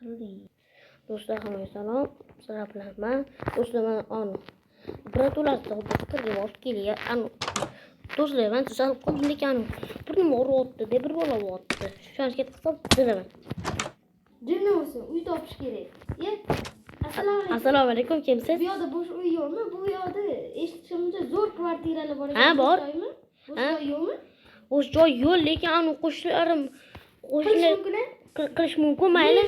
Do'stlar, hammaga salom. Sizlar bilan do'stlar, mana operatorlar doktorga olib kelyapti. Do'stlar, men sizlarga qo'ydim ekan. Bir nima uryapti, deb bir bola bo'lyapti. Shuncha hisob qilaman. Jimni bo'lsin, uy topish kerak. Assalomu alaykum, kimsiz? Bu yoqda bo'sh uy yo'qmi? Bu yoqda eshitishimcha zo'r kvartiralar bor ekan. Ha, bor. Bo'sh joy yo'qmi? Bo'sh joy yo'q, lekin qo'shnilarim qilish mumkin, mayli.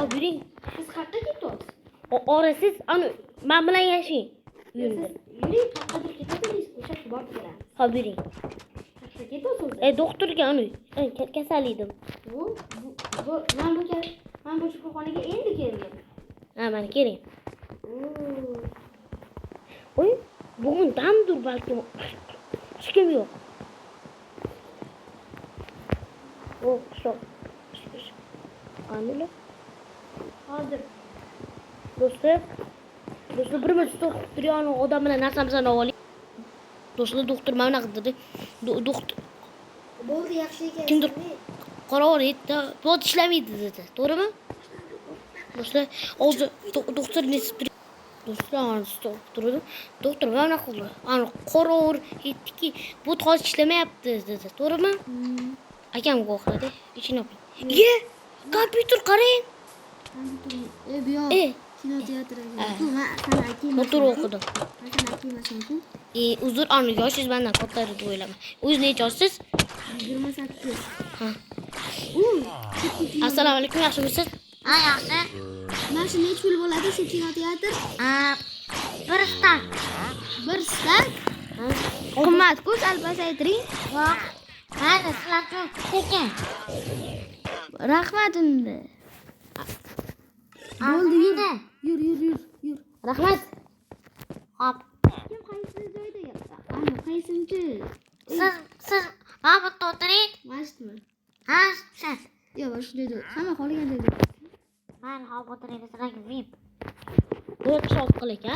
Olib yuring. Siz qayerga ketyapsiz? Orasiz, men bilan yashang. Yuring, qayergadir ketadingiz, o'sha yerga borib kelamiz. Olib yuring. Qayerga ketyapsiz? Doktorga kasal edim. Men bu shifoxonaga endi keldim. Ha, mana keling. Oy, bugun damdir balki. Hech kim yo'q. Shu. Qanday? Hozir. Do'stlar, bir minut doktor odam bilan narsamizdan oling. Do'stlar, doktor mana bunaqa dedi. Doktor Bo'ldi, yaxshi ekan. kimdir qorovul aytdi, bot ishlamaydi dedi. To'g'rimi? Do'stlar, hozir doktor nesib do'stlar, turdim. Doktor mana qildi. Qorovul aytdiki, bot hozir ishlamayapti dedi. To'g'rimi? Akam qo'qladi. Ichini oping. Ye, kompyuter qarang. Bu yoq kinoteatrga. Sana akam. Motor o'qidim. Sana akam. Uzr, yoshingiz mendan katta deb o'ylayman. O'zingiz necha yoshsiz? 28. Ha. Assalomu alaykum, yaxshimisiz? Ha, yaxshi. Mana shu necha pul bo'ladi shu kinoteatr? Bir stak. Bir stak? Ha. Qimmat-ku, albatta aytiring. Yo'q. Mayli, sizlar uchun tekin. Rahmat unda. Bo'ldi, yur. Rahmat. Hop. Kim qaysi joyda yotdi? Qaysinchi? Siz mana bu o'tiring. Masjidmi? Ha, shu. Yo'q, shunday. Hamma qolgan joyda. Mayli, hop o'tiring, sizlarga VIP. To'rt soat qilik, ha?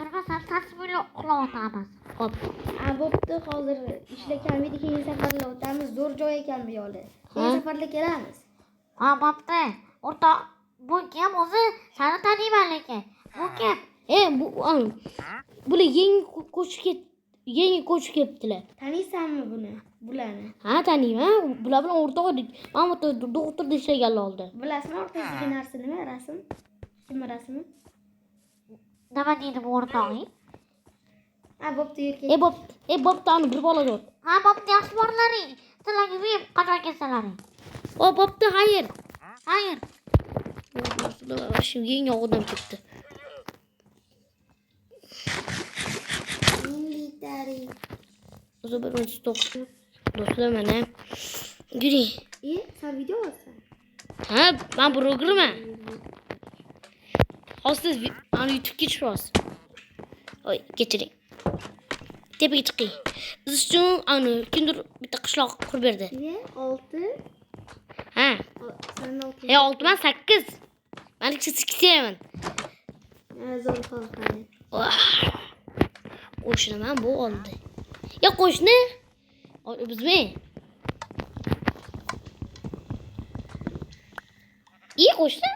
Bilmasam, tartib bo'ylab uxlayotamiz. Hop. Bo'pti, hozir ishlaganmidik, keyin safarlar o'tamiz. Zo'r joy ekan bu yo'li. Keyin safarlar kelamiz. Ha, bo'pti. O'rtoq, bu kim o'zi? Seni taniyman lekin. Bu kim? Bular yangi ko'chib ketdilar. Taniysanmi bularni? Ha, taniyman. Bular bilan o'rtoq edik. Mana bu doktorda ishlaganlar oldi. Bilasizmi o'rtasidagi narsa nima? Rasm? Kim rasmi? Nima deydi bu o'rtog'ing? Bo'pti, yur ket. Bo'pti, bir bola zo'r. Ha, bo'pti, yaxshi borlaring. Sizlarga VIP qachon kelsalaring. Bo'pti, xayr. Xayr. Shu yangi odam ketdi. Bir minut stop. Do'stlar, mana yuring. Sen video olasan? Ha, men blogerman. Hozir YouTube'ga chiqamiz. Voy, kechiring. Tepaga chiqing. Biz uchun kimdir bitta qishloq qurib berdi. 6. Ha. Sen 6. 6 men 8. Men 8 Zo'r qolgan. Qo'shni men bu oldi. Ya qo'shni? Bizmi? Qo'shni?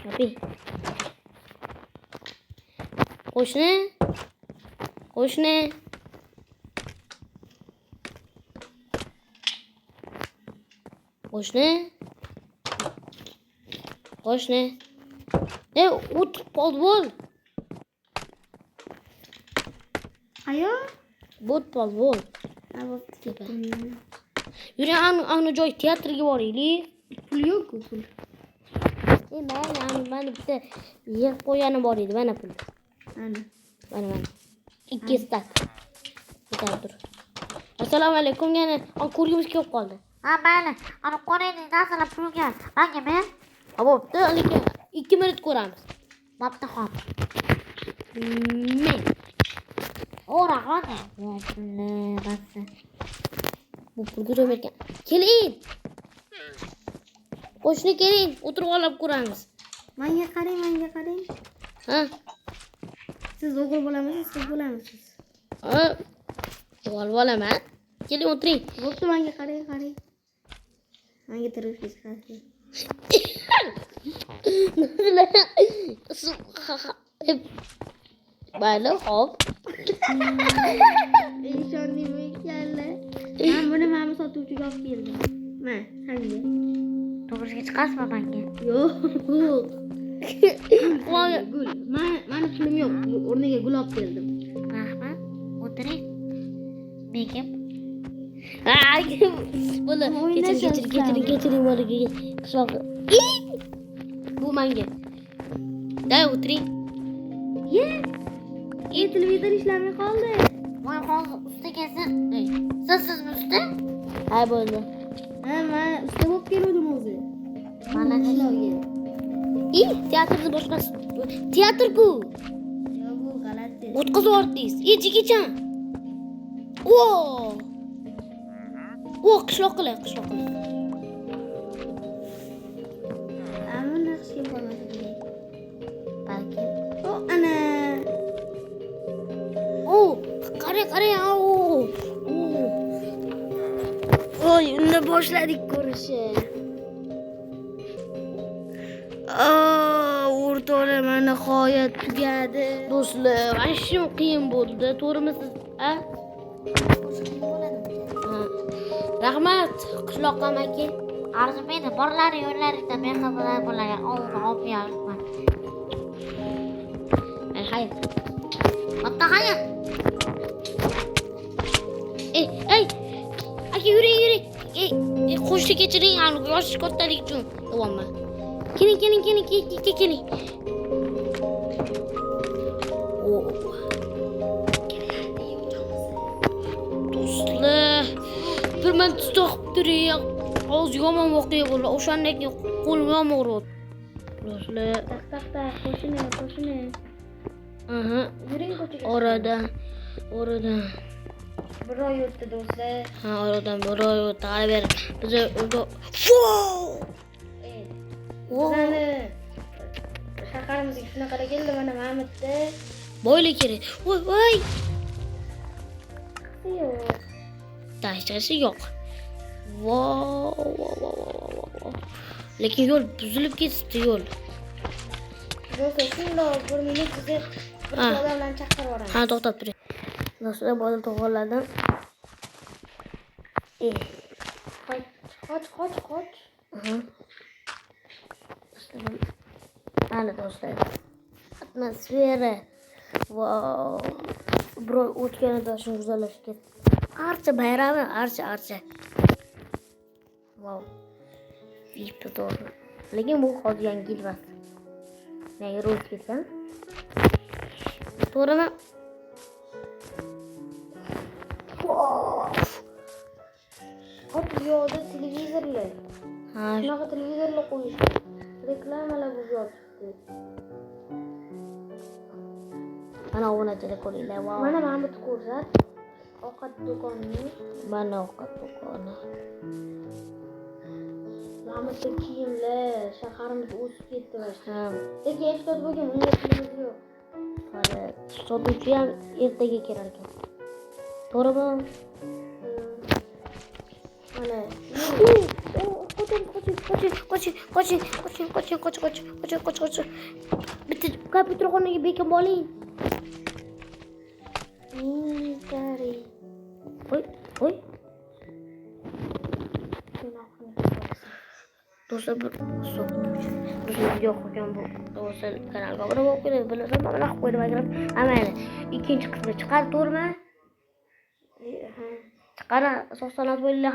Abi. Qo'shni? Qo'shni? O'tirib qoldi bo'l. Ayo? Bo'l. Bo'pti, ketdim. Yuring, joy teatrga boraylik. Pul yo'q-ku, pul. Mana bitta yer qo'yganim bor edi, mana pul. Mana. 2 stak. Tur. Assalomu alaykum, yana ko'rgimiz kelib qoldi. Ha, mayli. Qo'rayning narsalar pulga. Menga men. Bo'pti, lekin 2 minut ko'ramiz. Bo'pti, hop. Men. Rahmat. Bu pulga to'ymerkan. Keling. Qo'shni keling, o'tirib olib ko'ramiz. Menga qarang. Ha? Siz o'g'il bo'lamisiz, qiz bo'lamisiz? Ha? O'g'il bo'laman. Keling, o'tiring. Bo'pti, menga qarang. Menga turib ketasiz. Mayli, hop. Ishondim ekanlar. Men buni mana sotuvchiga olib keldim. Men senga. Turmushga chiqasizmi menga? Yo'q. Voy, Gul. Mani pulim yo'q. O'rniga gul olib keldim. Rahmat. O'tiring. Begim. Buni kechiring bolaga. Qishloq. Bu menga. Day o'tiring. Ye. Televizor ishlamay qoldi. Voy hozir usta kelsa. Sizmi usta? Ha bo'ldi. Ha, men usta bo'lib keldim o'zi. Mana Qishloqga. Teatrni boshqasi. Teatr-ku. Yo'q, bu g'alati. O'tkazib yubordingiz. Jigichan. Qishloq qilay. Ammo naqshga bo'lmadi kerak. balki. Ana. Qarang. Voy, unda boshladik ko'rishni. O'rtoqlar, mana nihoyat tugadi. Do'stlar, mana shu qiyin bo'ldi. To'g'rimi siz? Rahmat, qishloq amaki. Arzimaydi. Borlari yo'llarida bexabar bo'lagan. Olib yuribman. Hayır. Hatta hayır. Ey. Aka yuring. Qo'shni kechiring, yosh kattalik uchun. Davomman. Keling. Do'stlar, bir men tutib turing. Hozir yomon voqea bo'ldi. O'shandan keyin qo'lim yomon urdi. Do'stlar, Tak, qo'shini. aha. Yuring ko'chaga. Oradan. Bir oy o'tdi do'stlar. Ha, oradan bir oy o'tdi. Qara ber. Biz Bizani shaharimizga shunaqa keldi mana Mamitda. boylik kerak. Voy. Yo'q. Dashtasi yo'q. Wow. Lekin yo'l buzilib ketdi yo'l. Do'stlar, shundoq bir minut bizni bir odamlarni chaqirib yuboramiz. Ha, to'xtab turing. Do'stlar, bola to'g'riladim. Qoch. Aha. Mana do'stlar. Atmosfera. Wow. Bro, o'tganida shunga go'zallashib ketdi. Archa bayrami, archa. Wow. Vip to'g'ri. Lekin bu hozir yangi yil emas. Nega ro'z ketgan? To'g'rimi? Hop, yo'da televizorlar. Ha, Shunaqa televizorlar qo'yishdi. Reklamalar bu yotibdi. mana obunachilik qilinglar. Wow. Mana Mamut ko'rsat. Ovqat do'koni. Mana ovqat do'koni. Mamutda kiyimlar, shaharimiz o'sib ketdi boshqa. Ha, Lekin ehtiyot bo'lgan, unga pulimiz yo'q. hali sotuvchi ham ertaga kelar ekan. To'g'rimi? Mana qoch. Bitta kompyuterxonaga bekam oling. Kari. Voy. Do'stlar, video qo'ygan bu do'stlar kanalga obuna bo'lib qo'ying. Bilasizmi, mana qo'ydim agar amayli. Ikkinchi qismi chiqadi, to'g'rimi? Chiqadi, 90 bo'linglar.